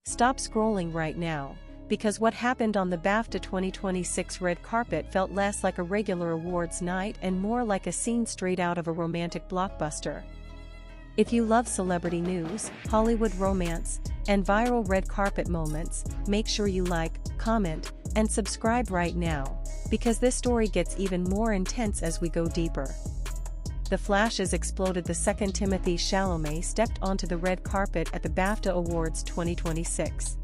Stop scrolling right now, because what happened on the BAFTA 2026 red carpet felt less like a regular awards night and more like a scene straight out of a romantic blockbuster. If you love celebrity news, Hollywood romance, and viral red carpet moments, make sure you like, comment, and subscribe right now, because this story gets even more intense as we go deeper. The flashes exploded the second Timothée Chalamet stepped onto the red carpet at the BAFTA Awards 2026.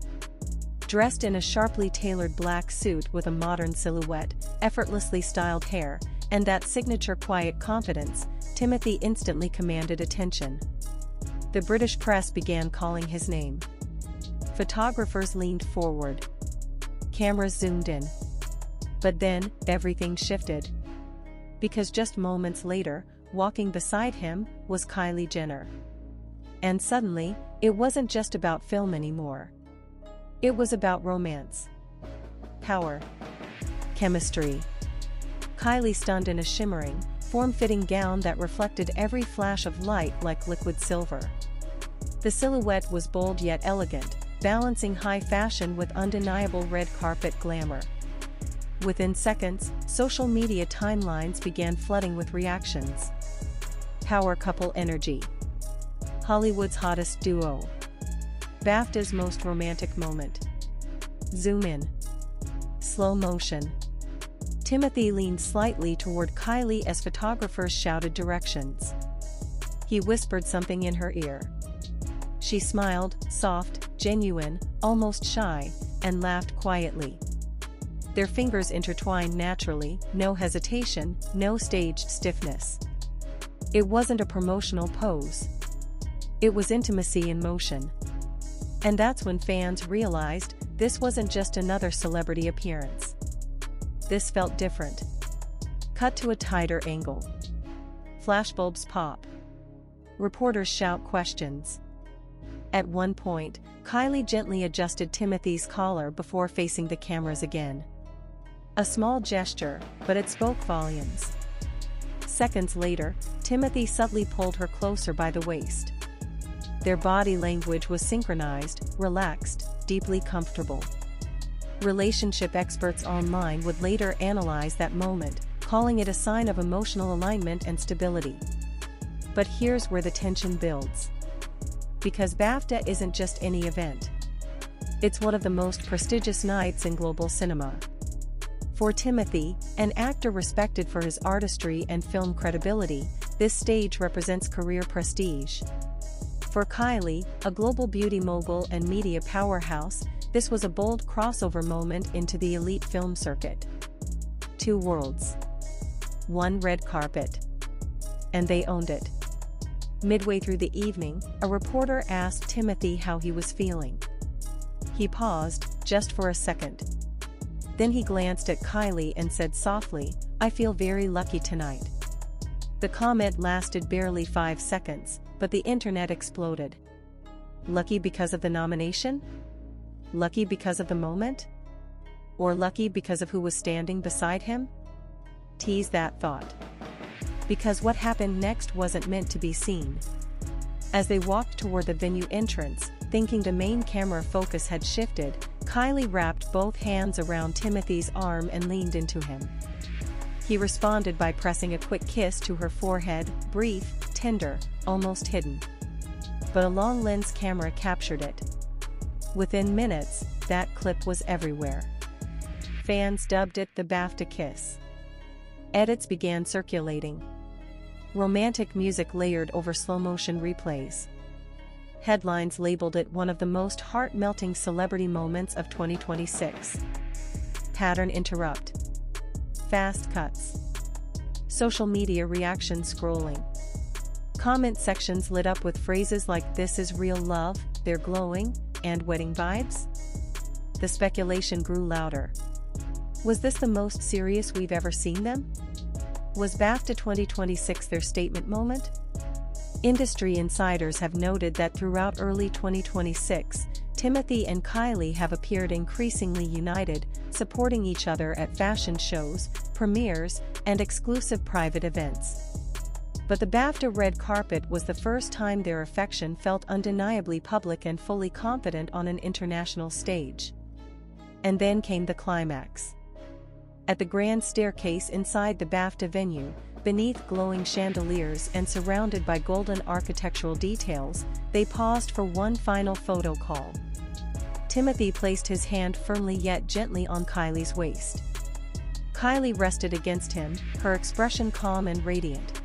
Dressed in a sharply tailored black suit with a modern silhouette, effortlessly styled hair, and that signature quiet confidence, Timothee instantly commanded attention. The British press began calling his name. Photographers leaned forward. Cameras zoomed in. But then, everything shifted. Because just moments later, walking beside him, was Kylie Jenner. And suddenly, it wasn't just about film anymore. It was about romance. Power. Chemistry. Kylie stunned in a shimmering, form-fitting gown that reflected every flash of light like liquid silver. The silhouette was bold yet elegant, balancing high fashion with undeniable red carpet glamour. Within seconds, social media timelines began flooding with reactions. Power couple energy. Hollywood's hottest duo. BAFTA's most romantic moment. Zoom in. Slow motion. Timothee leaned slightly toward Kylie as photographers shouted directions. He whispered something in her ear. She smiled, soft, genuine, almost shy, and laughed quietly. Their fingers intertwined naturally, no hesitation, no staged stiffness. It wasn't a promotional pose. It was intimacy in motion. And that's when fans realized this wasn't just another celebrity appearance. This felt different. Cut to a tighter angle. Flashbulbs pop. Reporters shout questions. At one point, Kylie gently adjusted Timothee's collar before facing the cameras again. A small gesture, but it spoke volumes. Seconds later, Timothee subtly pulled her closer by the waist. Their body language was synchronized, relaxed, deeply comfortable. Relationship experts online would later analyze that moment, calling it a sign of emotional alignment and stability. But here's where the tension builds. Because BAFTA isn't just any event. It's one of the most prestigious nights in global cinema. For Timothee, an actor respected for his artistry and film credibility, this stage represents career prestige. For Kylie, a global beauty mogul and media powerhouse, this was a bold crossover moment into the elite film circuit. Two worlds. One red carpet. And they owned it. Midway through the evening, a reporter asked Timothee how he was feeling. He paused, just for a second. Then he glanced at Kylie and said softly, "I feel very lucky tonight." The comment lasted barely 5 seconds, but the internet exploded. Lucky because of the nomination? Lucky because of the moment? Or lucky because of who was standing beside him? Tease that thought. Because what happened next wasn't meant to be seen. As they walked toward the venue entrance, thinking the main camera focus had shifted, Kylie wrapped both hands around Timothee's arm and leaned into him. He responded by pressing a quick kiss to her forehead, brief, tender, almost hidden. But a long-lens camera captured it. Within minutes, that clip was everywhere. Fans dubbed it the BAFTA kiss. Edits began circulating. Romantic music layered over slow-motion replays. Headlines labeled it one of the most heart-melting celebrity moments of 2026. Pattern interrupt. Fast cuts. Social media reaction scrolling. Comment sections lit up with phrases like "this is real love," "they're glowing," and "wedding vibes." The speculation grew louder. Was this the most serious we've ever seen them? Was BAFTA 2026 their statement moment? Industry insiders have noted that throughout early 2026, Timothee and Kylie have appeared increasingly united, supporting each other at fashion shows, premieres, and exclusive private events. But the BAFTA red carpet was the first time their affection felt undeniably public and fully confident on an international stage. And then came the climax. At the grand staircase inside the BAFTA venue, beneath glowing chandeliers and surrounded by golden architectural details, they paused for one final photo call. Timothee placed his hand firmly yet gently on Kylie's waist. Kylie rested against him, her expression calm and radiant.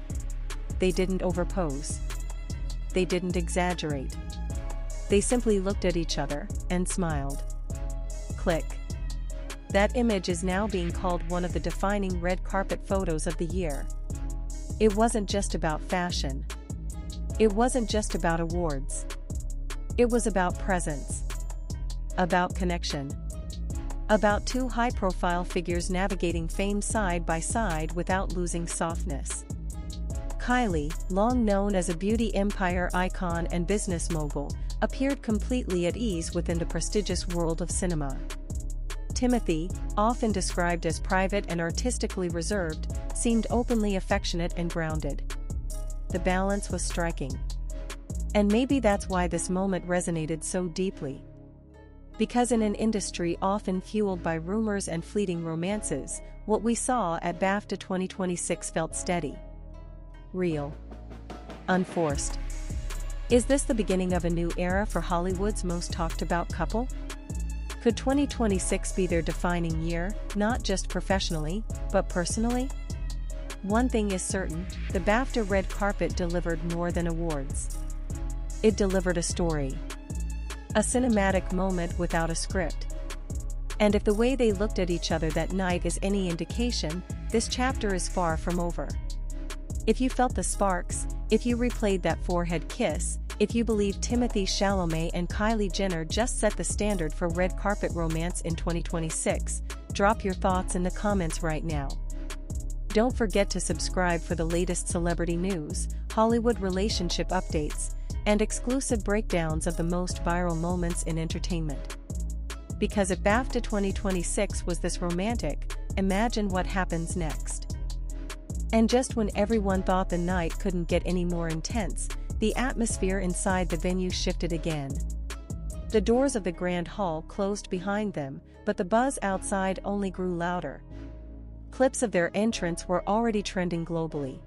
They didn't overpose. They didn't exaggerate. They simply looked at each other and smiled. Click. That image is now being called one of the defining red carpet photos of the year. It wasn't just about fashion. It wasn't just about awards. It was about presence. About connection. About two high-profile figures navigating fame side by side without losing softness. Kylie, long known as a beauty empire icon and business mogul, appeared completely at ease within the prestigious world of cinema. Timothee, often described as private and artistically reserved, seemed openly affectionate and grounded. The balance was striking. And maybe that's why this moment resonated so deeply. Because in an industry often fueled by rumors and fleeting romances, what we saw at BAFTA 2026 felt steady. Real. Unforced. Is this the beginning of a new era for Hollywood's most talked about couple? Could 2026 be their defining year, not just professionally, but personally? One thing is certain, the BAFTA red carpet delivered more than awards. It delivered a story. A cinematic moment without a script. And if the way they looked at each other that night is any indication, this chapter is far from over. If you felt the sparks, if you replayed that forehead kiss, if you believe Timothée Chalamet and Kylie Jenner just set the standard for red carpet romance in 2026, drop your thoughts in the comments right now. Don't forget to subscribe for the latest celebrity news, Hollywood relationship updates, and exclusive breakdowns of the most viral moments in entertainment. Because if BAFTA 2026 was this romantic, imagine what happens next. And just when everyone thought the night couldn't get any more intense, the atmosphere inside the venue shifted again. The doors of the grand hall closed behind them, but the buzz outside only grew louder. Clips of their entrance were already trending globally.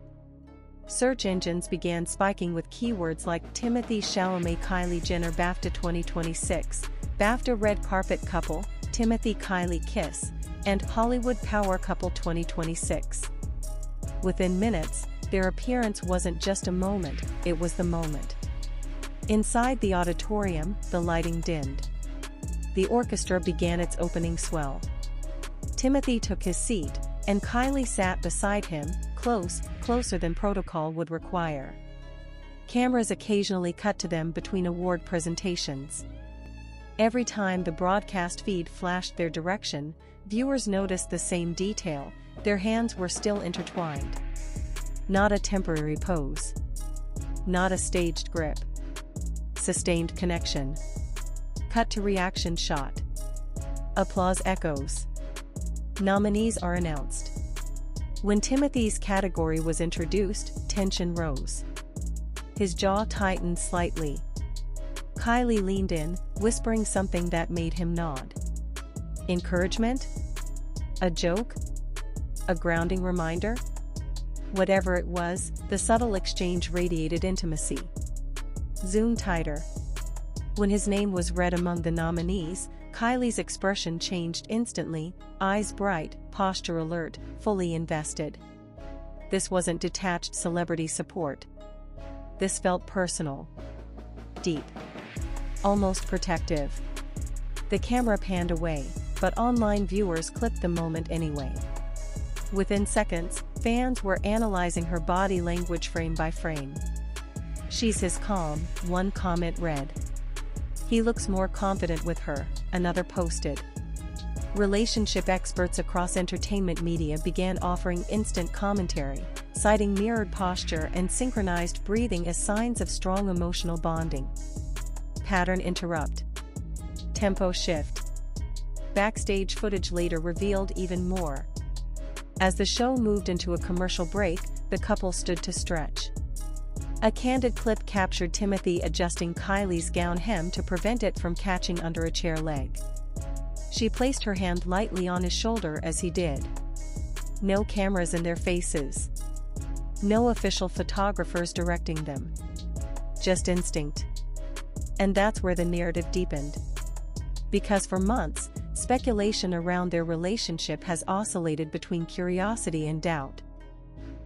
Search engines began spiking with keywords like Timothée Chalamet Kylie Jenner BAFTA 2026, BAFTA red carpet couple, Timothee Kylie kiss, and Hollywood power couple 2026. Within minutes, their appearance wasn't just a moment, it was the moment. Inside the auditorium, the lighting dimmed. The orchestra began its opening swell. Timothee took his seat, and Kylie sat beside him, closer than protocol would require. Cameras occasionally cut to them between award presentations. Every time the broadcast feed flashed their direction, viewers noticed the same detail: their hands were still intertwined. Not a temporary pose. Not a staged grip. Sustained connection. Cut to reaction shot. Applause echoes. Nominees are announced. When Timothee's category was introduced, tension rose. His jaw tightened slightly. Kylie leaned in, whispering something that made him nod. Encouragement? A joke? A grounding reminder? Whatever it was, the subtle exchange radiated intimacy. Zoom tighter. When his name was read among the nominees, Kylie's expression changed instantly, eyes bright, posture alert, fully invested. This wasn't detached celebrity support. This felt personal. Deep. Almost protective. The camera panned away, but online viewers clipped the moment anyway. Within seconds, fans were analyzing her body language frame by frame. "She's his calm," one comment read. "He looks more confident with her," another posted. Relationship experts across entertainment media began offering instant commentary, citing mirrored posture and synchronized breathing as signs of strong emotional bonding. Pattern interrupt. Tempo shift. Backstage footage later revealed even more. As the show moved into a commercial break, the couple stood to stretch. A candid clip captured Timothee adjusting Kylie's gown hem to prevent it from catching under a chair leg. She placed her hand lightly on his shoulder as he did. No cameras in their faces. No official photographers directing them. Just instinct. And that's where the narrative deepened. Because for months, speculation around their relationship has oscillated between curiosity and doubt.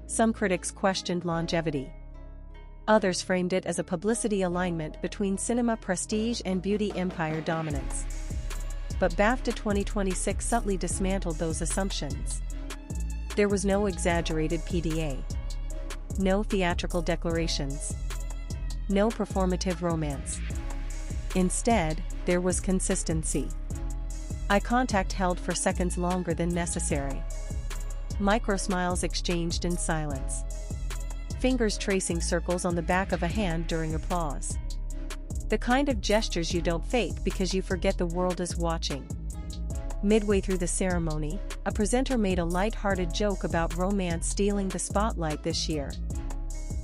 Some critics questioned longevity. Others framed it as a publicity alignment between cinema prestige and beauty empire dominance. But BAFTA 2026 subtly dismantled those assumptions. There was no exaggerated PDA. No theatrical declarations. No performative romance. Instead, there was consistency. Eye contact held for seconds longer than necessary. Micro-smiles exchanged in silence. Fingers tracing circles on the back of a hand during applause. The kind of gestures you don't fake because you forget the world is watching. Midway through the ceremony, a presenter made a light-hearted joke about romance stealing the spotlight this year.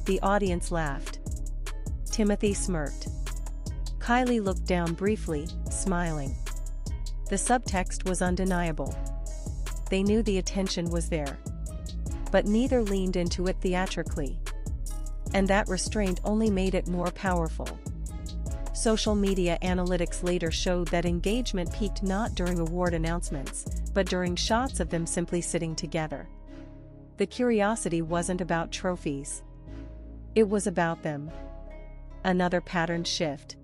The audience laughed. Timothee smirked. Kylie looked down briefly, smiling. The subtext was undeniable. They knew the attention was there. But neither leaned into it theatrically. And that restraint only made it more powerful. Social media analytics later showed that engagement peaked not during award announcements, but during shots of them simply sitting together. The curiosity wasn't about trophies. It was about them. Another pattern shift.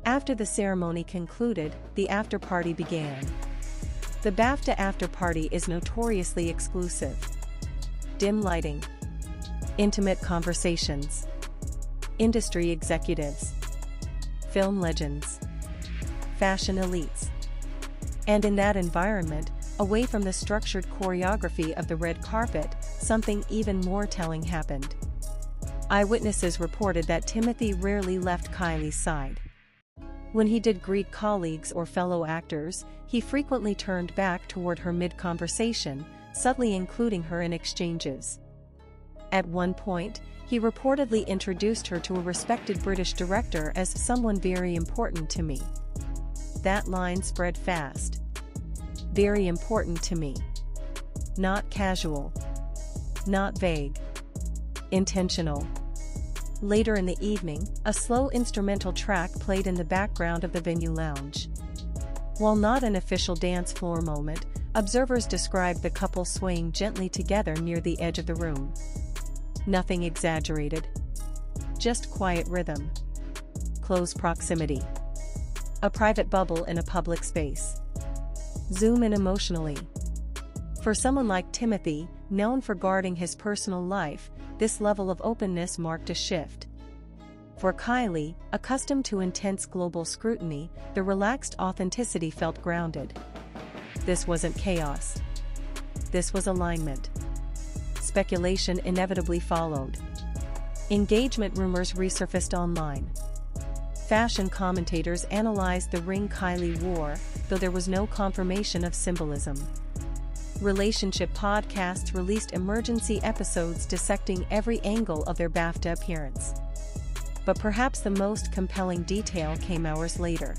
After the ceremony concluded, the after-party began. The BAFTA after-party is notoriously exclusive. Dim lighting. Intimate conversations. Industry executives. Film legends. Fashion elites. And in that environment, away from the structured choreography of the red carpet, something even more telling happened. Eyewitnesses reported that Timothee rarely left Kylie's side. When he did greet colleagues or fellow actors, he frequently turned back toward her mid-conversation, subtly including her in exchanges. At one point, he reportedly introduced her to a respected British director as someone very important to me. That line spread fast. Very important to me. Not casual. Not vague. Intentional. Later in the evening, a slow instrumental track played in the background of the venue lounge. While not an official dance floor moment, observers described the couple swaying gently together near the edge of the room. Nothing exaggerated. Just quiet rhythm. Close proximity. A private bubble in a public space. Zoom in emotionally. For someone like Timothee, known for guarding his personal life, this level of openness marked a shift. For Kylie, accustomed to intense global scrutiny, the relaxed authenticity felt grounded. This wasn't chaos. This was alignment. Speculation inevitably followed. Engagement rumors resurfaced online. Fashion commentators analyzed the ring Kylie wore, though there was no confirmation of symbolism. Relationship podcasts released emergency episodes dissecting every angle of their BAFTA appearance. But perhaps the most compelling detail came hours later.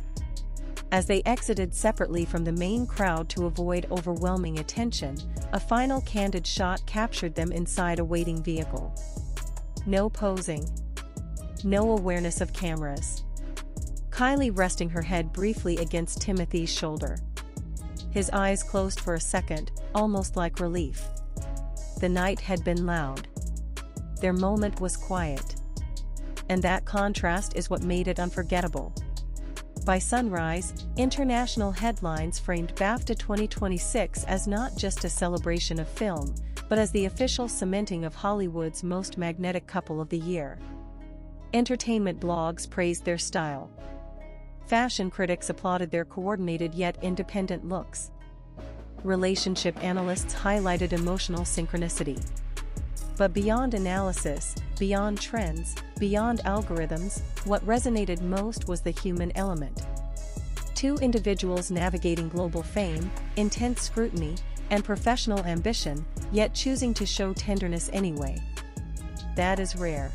As they exited separately from the main crowd to avoid overwhelming attention, a final candid shot captured them inside a waiting vehicle. No posing. No awareness of cameras. Kylie resting her head briefly against Timothee's shoulder. His eyes closed for a second, almost like relief. The night had been loud. Their moment was quiet. And that contrast is what made it unforgettable. By sunrise, international headlines framed BAFTA 2026 as not just a celebration of film, but as the official cementing of Hollywood's most magnetic couple of the year. Entertainment blogs praised their style. Fashion critics applauded their coordinated yet independent looks. Relationship analysts highlighted emotional synchronicity. But beyond analysis, beyond trends, beyond algorithms, what resonated most was the human element. Two individuals navigating global fame, intense scrutiny, and professional ambition, yet choosing to show tenderness anyway. That is rare.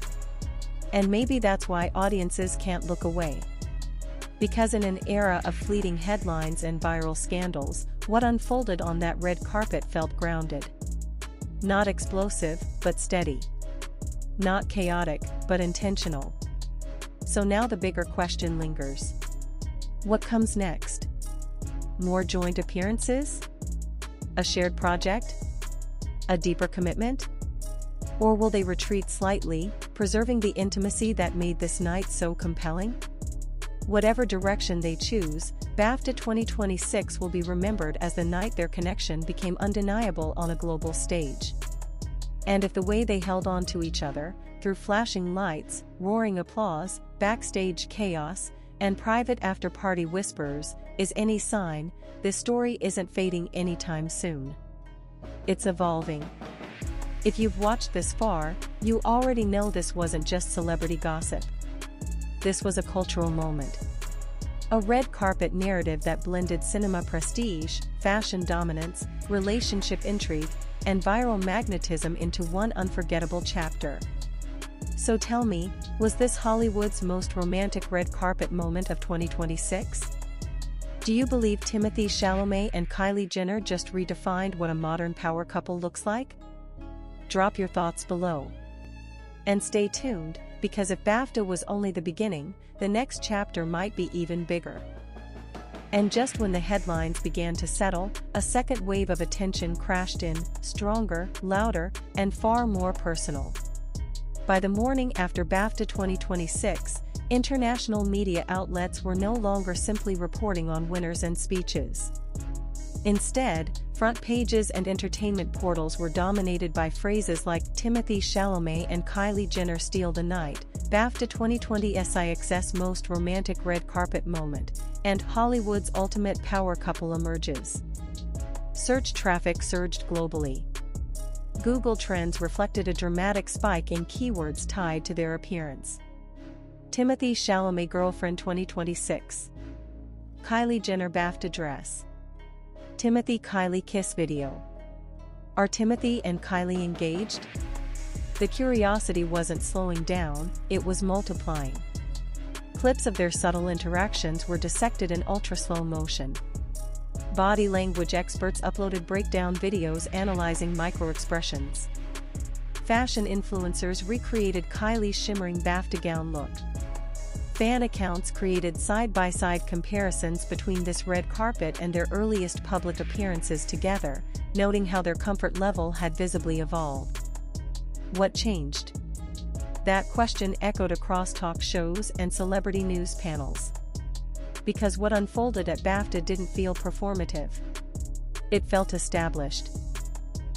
And maybe that's why audiences can't look away. Because in an era of fleeting headlines and viral scandals, what unfolded on that red carpet felt grounded. Not explosive, but steady. Not chaotic, but intentional. So now the bigger question lingers. What comes next? More joint appearances? A shared project? A deeper commitment? Or will they retreat slightly, preserving the intimacy that made this night so compelling? Whatever direction they choose, BAFTA 2026 will be remembered as the night their connection became undeniable on a global stage. And if the way they held on to each other, through flashing lights, roaring applause, backstage chaos, and private after-party whispers, is any sign, this story isn't fading anytime soon. It's evolving. If you've watched this far, you already know this wasn't just celebrity gossip. This was a cultural moment. A red carpet narrative that blended cinema prestige, fashion dominance, relationship intrigue, and viral magnetism into one unforgettable chapter. So tell me, was this Hollywood's most romantic red carpet moment of 2026? Do you believe Timothée Chalamet and Kylie Jenner just redefined what a modern power couple looks like? Drop your thoughts below. And stay tuned, because if BAFTA was only the beginning, the next chapter might be even bigger. And just when the headlines began to settle, a second wave of attention crashed in, stronger, louder, and far more personal. By the morning after BAFTA 2026, international media outlets were no longer simply reporting on winners and speeches. Instead, front pages and entertainment portals were dominated by phrases like Timothée Chalamet and Kylie Jenner steal the night, BAFTA 2026's most romantic red carpet moment, and Hollywood's ultimate power couple emerges. Search traffic surged globally. Google Trends reflected a dramatic spike in keywords tied to their appearance. Timothée Chalamet girlfriend 2026. Kylie Jenner BAFTA dress. Timothée Kylie kiss video. Are Timothée and Kylie engaged? The curiosity wasn't slowing down, it was multiplying. Clips of their subtle interactions were dissected in ultra-slow motion. Body language experts uploaded breakdown videos analyzing micro-expressions. Fashion influencers recreated Kylie's shimmering BAFTA gown look. Fan accounts created side-by-side comparisons between this red carpet and their earliest public appearances together, noting how their comfort level had visibly evolved. What changed? That question echoed across talk shows and celebrity news panels. Because what unfolded at BAFTA didn't feel performative. It felt established.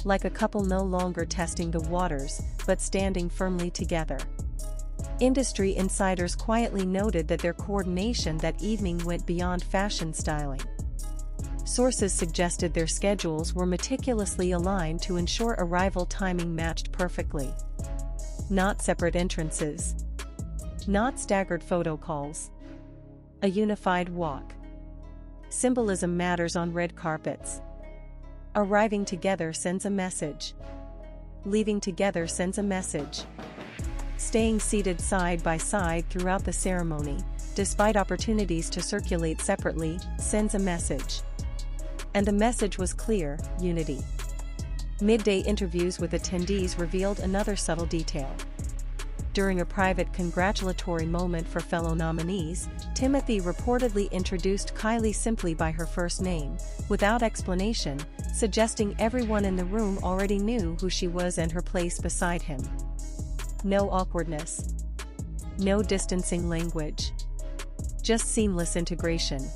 Like a couple no longer testing the waters, but standing firmly together. Industry insiders quietly noted that their coordination that evening went beyond fashion styling. Sources suggested their schedules were meticulously aligned to ensure arrival timing matched perfectly. Not separate entrances. Not staggered photo calls. A unified walk. Symbolism matters on red carpets. Arriving together sends a message. Leaving together sends a message. Staying seated side by side throughout the ceremony, despite opportunities to circulate separately, sends a message. And the message was clear: unity. Midday interviews with attendees revealed another subtle detail. During a private congratulatory moment for fellow nominees, Timothee reportedly introduced Kylie simply by her first name, without explanation, suggesting everyone in the room already knew who she was and her place beside him. No awkwardness. No distancing language. Just seamless integration.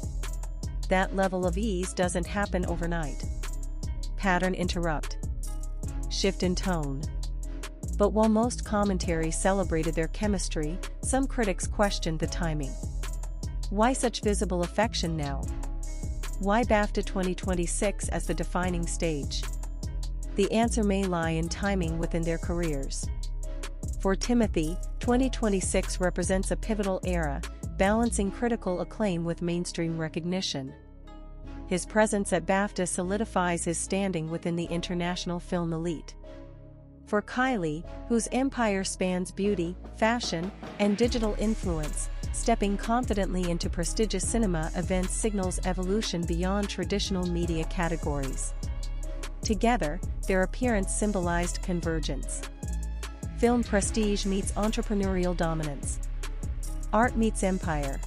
That level of ease doesn't happen overnight. Pattern interrupt. Shift in tone. But while most commentary celebrated their chemistry, some critics questioned the timing. Why such visible affection now? Why BAFTA 2026 as the defining stage? The answer may lie in timing within their careers. For Timothee, 2026 represents a pivotal era, balancing critical acclaim with mainstream recognition. His presence at BAFTA solidifies his standing within the international film elite. For Kylie, whose empire spans beauty, fashion, and digital influence, stepping confidently into prestigious cinema events signals evolution beyond traditional media categories. Together, their appearance symbolized convergence. Film prestige meets entrepreneurial dominance. Art meets empire.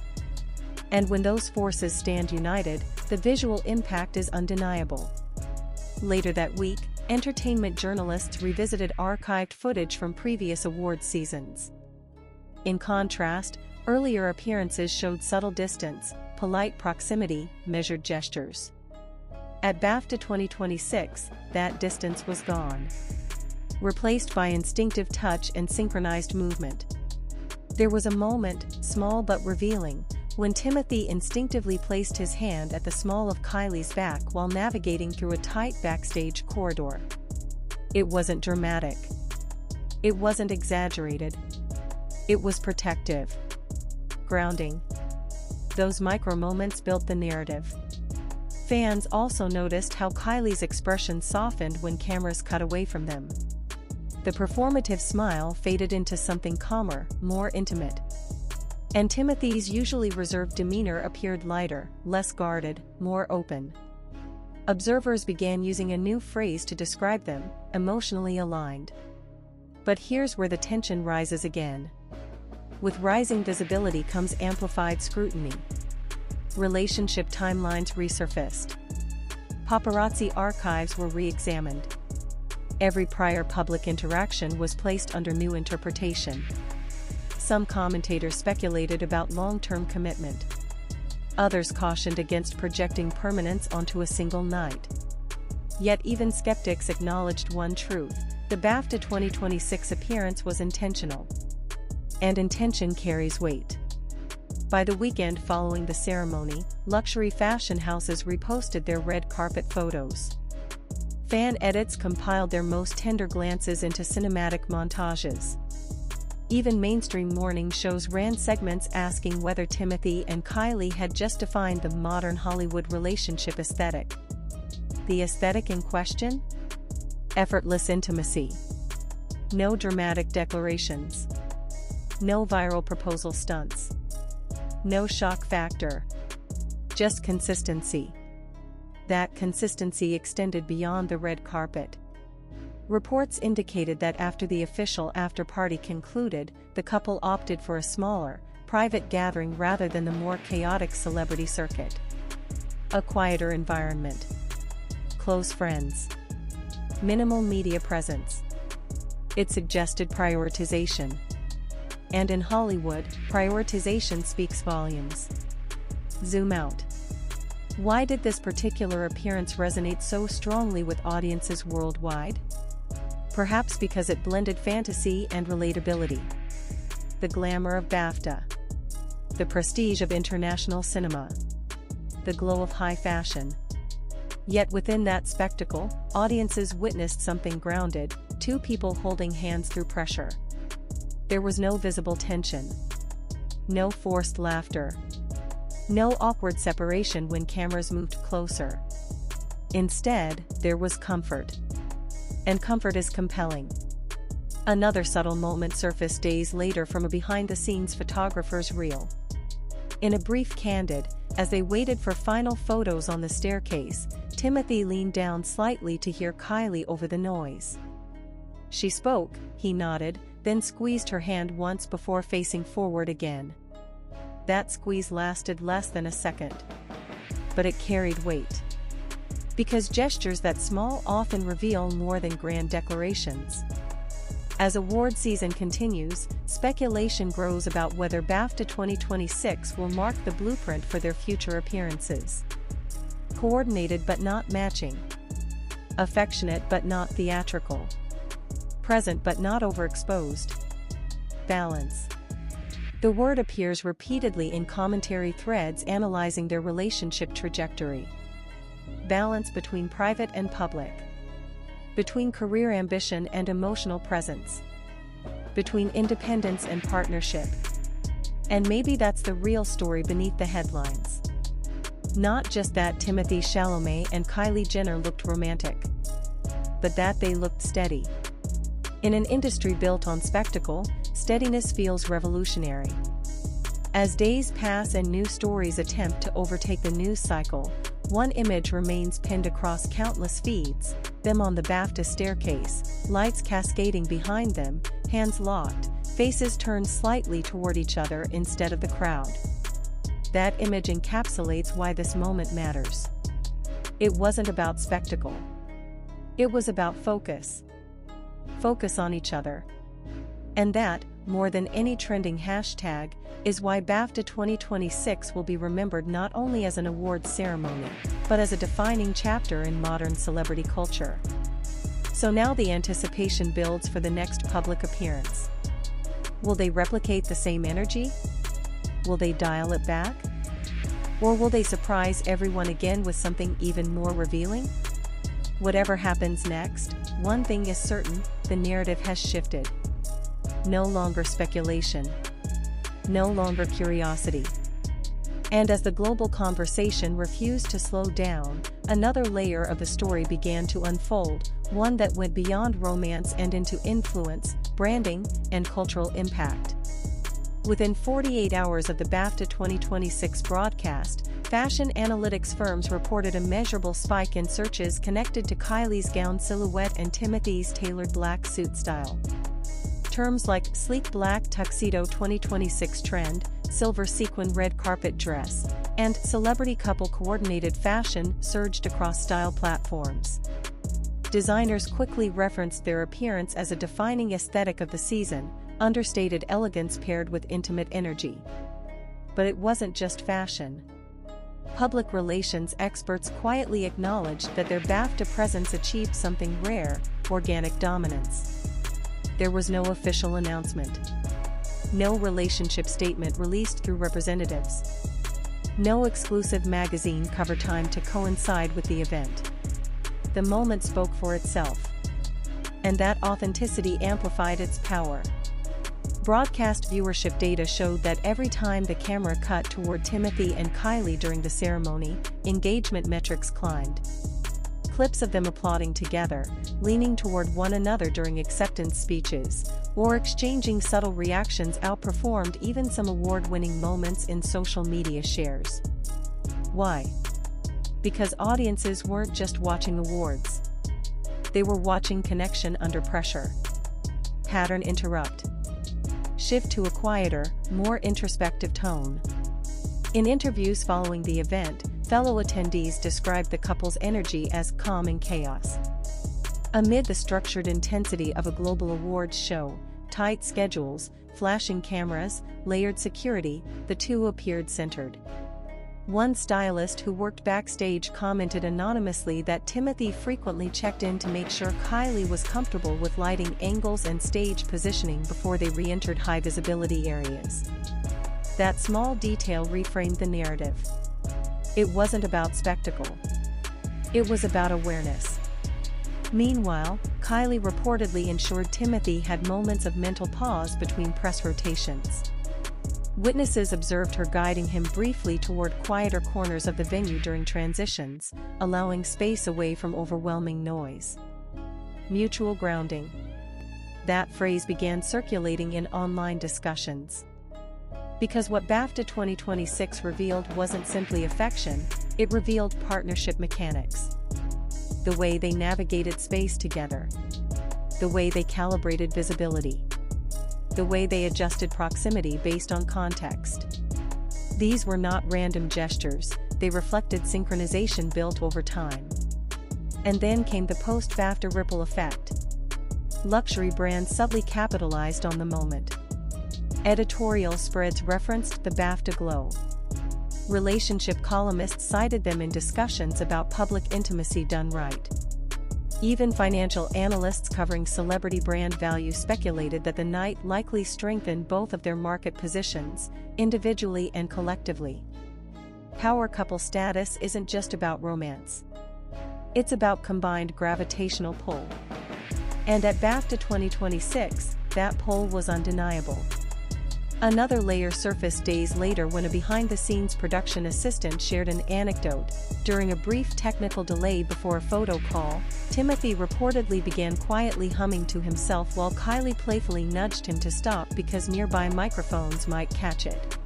And when those forces stand united, the visual impact is undeniable. Later that week, entertainment journalists revisited archived footage from previous award seasons. In contrast, earlier appearances showed subtle distance, polite proximity, measured gestures. At BAFTA 2026, that distance was gone, replaced by instinctive touch and synchronized movement. There was a moment, small but revealing, when Timothee instinctively placed his hand at the small of Kylie's back while navigating through a tight backstage corridor. It wasn't dramatic. It wasn't exaggerated. It was protective. Grounding. Those micro moments built the narrative. Fans also noticed how Kylie's expression softened when cameras cut away from them. The performative smile faded into something calmer, more intimate. And Timothee's usually reserved demeanor appeared lighter, less guarded, more open. Observers began using a new phrase to describe them: emotionally aligned. But here's where the tension rises again. With rising visibility comes amplified scrutiny. Relationship timelines resurfaced. Paparazzi archives were re-examined. Every prior public interaction was placed under new interpretation. Some commentators speculated about long-term commitment. Others cautioned against projecting permanence onto a single night. Yet even skeptics acknowledged one truth: the BAFTA 2026 appearance was intentional. And intention carries weight. By the weekend following the ceremony, luxury fashion houses reposted their red carpet photos. Fan edits compiled their most tender glances into cinematic montages. Even mainstream morning shows ran segments asking whether Timothee and Kylie had just defined the modern Hollywood relationship aesthetic. The aesthetic in question? Effortless intimacy. No dramatic declarations. No viral proposal stunts. No shock factor. Just consistency. That consistency extended beyond the red carpet. Reports indicated that after the official after-party concluded, the couple opted for a smaller, private gathering rather than the more chaotic celebrity circuit. A quieter environment. Close friends. Minimal media presence. It suggested prioritization. And in Hollywood, prioritization speaks volumes. Zoom out. Why did this particular appearance resonate so strongly with audiences worldwide? Perhaps because it blended fantasy and relatability. The glamour of BAFTA. The prestige of international cinema. The glow of high fashion. Yet within that spectacle, audiences witnessed something grounded: two people holding hands through pressure. There was no visible tension. No forced laughter. No awkward separation when cameras moved closer. Instead, there was comfort. And comfort is compelling. Another subtle moment surfaced days later from a behind-the-scenes photographer's reel. In a brief candid, as they waited for final photos on the staircase, Timothee leaned down slightly to hear Kylie over the noise. She spoke, he nodded, then squeezed her hand once before facing forward again. That squeeze lasted less than a second. But it carried weight. Because gestures that small often reveal more than grand declarations. As award season continues, speculation grows about whether BAFTA 2026 will mark the blueprint for their future appearances. Coordinated but not matching. Affectionate but not theatrical. Present but not overexposed. Balance. The word appears repeatedly in commentary threads analyzing their relationship trajectory. Balance between private and public. Between career ambition and emotional presence. Between independence and partnership. And maybe that's the real story beneath the headlines. Not just that Timothée Chalamet and Kylie Jenner looked romantic, but that they looked steady. In an industry built on spectacle, steadiness feels revolutionary. As days pass and new stories attempt to overtake the news cycle, one image remains pinned across countless feeds, them on the BAFTA staircase, lights cascading behind them, hands locked, faces turned slightly toward each other instead of the crowd. That image encapsulates why this moment matters. It wasn't about spectacle. It was about focus. Focus on each other. And that, more than any trending hashtag, is why BAFTA 2026 will be remembered not only as an awards ceremony, but as a defining chapter in modern celebrity culture. So now the anticipation builds for the next public appearance. Will they replicate the same energy? Will they dial it back? Or will they surprise everyone again with something even more revealing? Whatever happens next, one thing is certain, the narrative has shifted. No longer speculation. No longer curiosity. And as the global conversation refused to slow down, another layer of the story began to unfold, one that went beyond romance and into influence, branding, and cultural impact. Within 48 hours of the BAFTA 2026 broadcast, fashion analytics firms reported a measurable spike in searches connected to Kylie's gown silhouette and Timothee's tailored black suit style. Terms like sleek black tuxedo 2026 trend, silver sequin red carpet dress, and celebrity couple coordinated fashion surged across style platforms. Designers quickly referenced their appearance as a defining aesthetic of the season, understated elegance paired with intimate energy. But it wasn't just fashion. Public relations experts quietly acknowledged that their BAFTA presence achieved something rare: organic dominance. There was no official announcement. No relationship statement released through representatives. No exclusive magazine cover time to coincide with the event. The moment spoke for itself. And that authenticity amplified its power. Broadcast viewership data showed that every time the camera cut toward Timothee and Kylie during the ceremony, engagement metrics climbed. Clips of them applauding together, leaning toward one another during acceptance speeches, or exchanging subtle reactions outperformed even some award-winning moments in social media shares. Why? Because audiences weren't just watching awards. They were watching connection under pressure. Pattern interrupt. Shift to a quieter, more introspective tone. In interviews following the event, fellow attendees described the couple's energy as calm in chaos. Amid the structured intensity of a global awards show, tight schedules, flashing cameras, layered security, the two appeared centered. One stylist who worked backstage commented anonymously that Timothee frequently checked in to make sure Kylie was comfortable with lighting angles and stage positioning before they re-entered high-visibility areas. That small detail reframed the narrative. It wasn't about spectacle. It was about awareness. Meanwhile, Kylie reportedly ensured Timothee had moments of mental pause between press rotations. Witnesses observed her guiding him briefly toward quieter corners of the venue during transitions, allowing space away from overwhelming noise. Mutual grounding. That phrase began circulating in online discussions. Because what BAFTA 2026 revealed wasn't simply affection, it revealed partnership mechanics. The way they navigated space together. The way they calibrated visibility. The way they adjusted proximity based on context. These were not random gestures, they reflected synchronization built over time. And then came the post-BAFTA ripple effect. Luxury brands subtly capitalized on the moment. Editorial spreads referenced the BAFTA glow. Relationship columnists cited them in discussions about public intimacy done right. Even financial analysts covering celebrity brand value speculated that the night likely strengthened both of their market positions, individually and collectively. Power couple status isn't just about romance. It's about combined gravitational pull. And at BAFTA 2026, that pull was undeniable. Another layer surfaced days later when a behind-the-scenes production assistant shared an anecdote. During a brief technical delay before a photo call, Timothee reportedly began quietly humming to himself while Kylie playfully nudged him to stop because nearby microphones might catch it.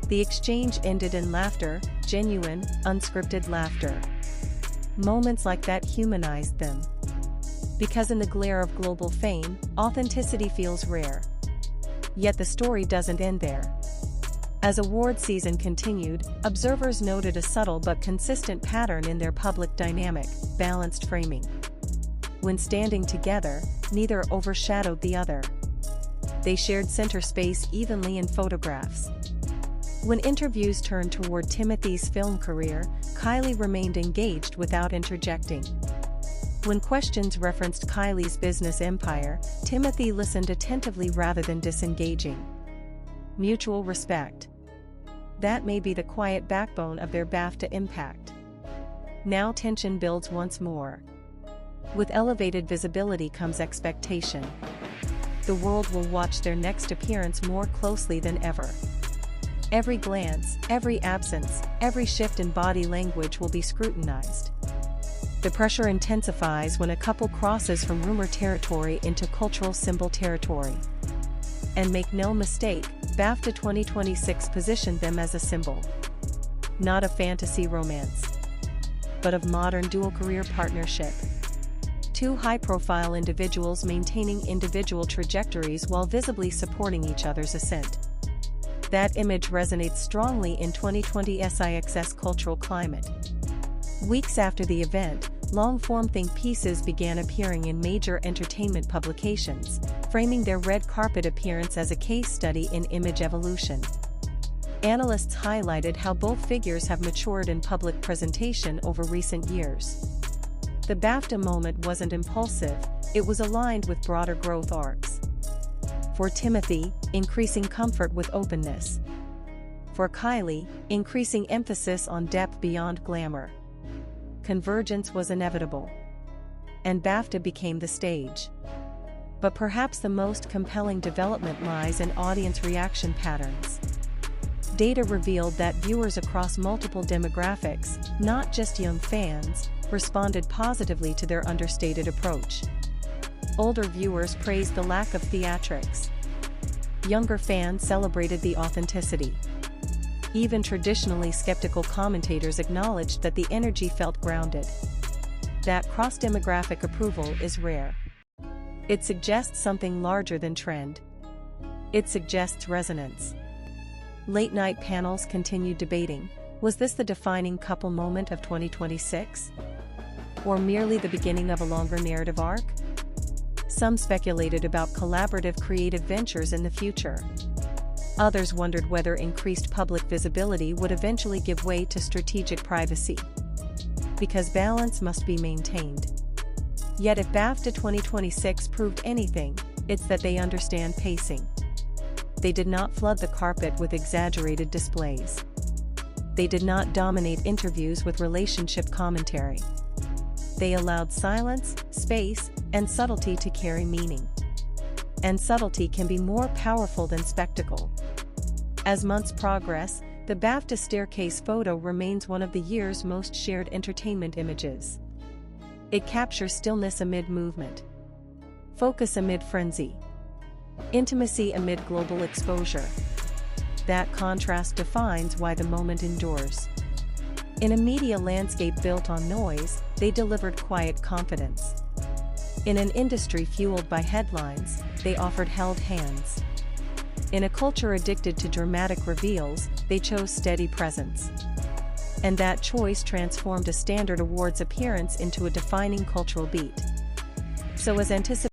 The exchange ended in laughter, genuine, unscripted laughter. Moments like that humanized them. Because in the glare of global fame, authenticity feels rare. Yet the story doesn't end there. As award season continued, observers noted a subtle but consistent pattern in their public dynamic: balanced framing. When standing together, neither overshadowed the other. They shared center space evenly in photographs. When interviews turned toward Timothee's film career, Kylie remained engaged without interjecting. When questions referenced Kylie's business empire, Timothee listened attentively rather than disengaging. Mutual respect. That may be the quiet backbone of their BAFTA impact. Now tension builds once more. With elevated visibility comes expectation. The world will watch their next appearance more closely than ever. Every glance, every absence, every shift in body language will be scrutinized. The pressure intensifies when a couple crosses from rumor territory into cultural symbol territory. And make no mistake, BAFTA 2026 positioned them as a symbol. Not of fantasy romance, but of modern dual-career partnership. Two high-profile individuals maintaining individual trajectories while visibly supporting each other's ascent. That image resonates strongly in 2020 SIX's cultural climate. Weeks after the event, long-form think pieces began appearing in major entertainment publications, framing their red carpet appearance as a case study in image evolution. Analysts highlighted how both figures have matured in public presentation over recent years. The BAFTA moment wasn't impulsive, it was aligned with broader growth arcs. For Timothee, increasing comfort with openness. For Kylie, increasing emphasis on depth beyond glamour. Convergence was inevitable. And BAFTA became the stage. But perhaps the most compelling development lies in audience reaction patterns. Data revealed that viewers across multiple demographics, not just young fans, responded positively to their understated approach. Older viewers praised the lack of theatrics. Younger fans celebrated the authenticity. Even traditionally skeptical commentators acknowledged that the energy felt grounded. That cross-demographic approval is rare. It suggests something larger than trend. It suggests resonance. Late-night panels continued debating, was this the defining couple moment of 2026? Or merely the beginning of a longer narrative arc? Some speculated about collaborative creative ventures in the future. Others wondered whether increased public visibility would eventually give way to strategic privacy. Because balance must be maintained. Yet if BAFTA 2026 proved anything, it's that they understand pacing. They did not flood the carpet with exaggerated displays. They did not dominate interviews with relationship commentary. They allowed silence, space, and subtlety to carry meaning. And subtlety can be more powerful than spectacle. As months progress, the BAFTA staircase photo remains one of the year's most shared entertainment images. It captures stillness amid movement, focus amid frenzy, intimacy amid global exposure. That contrast defines why the moment endures. In a media landscape built on noise, they delivered quiet confidence. In an industry fueled by headlines, they offered held hands. In a culture addicted to dramatic reveals, they chose steady presence. And that choice transformed a standard awards appearance into a defining cultural beat. So as anticipated,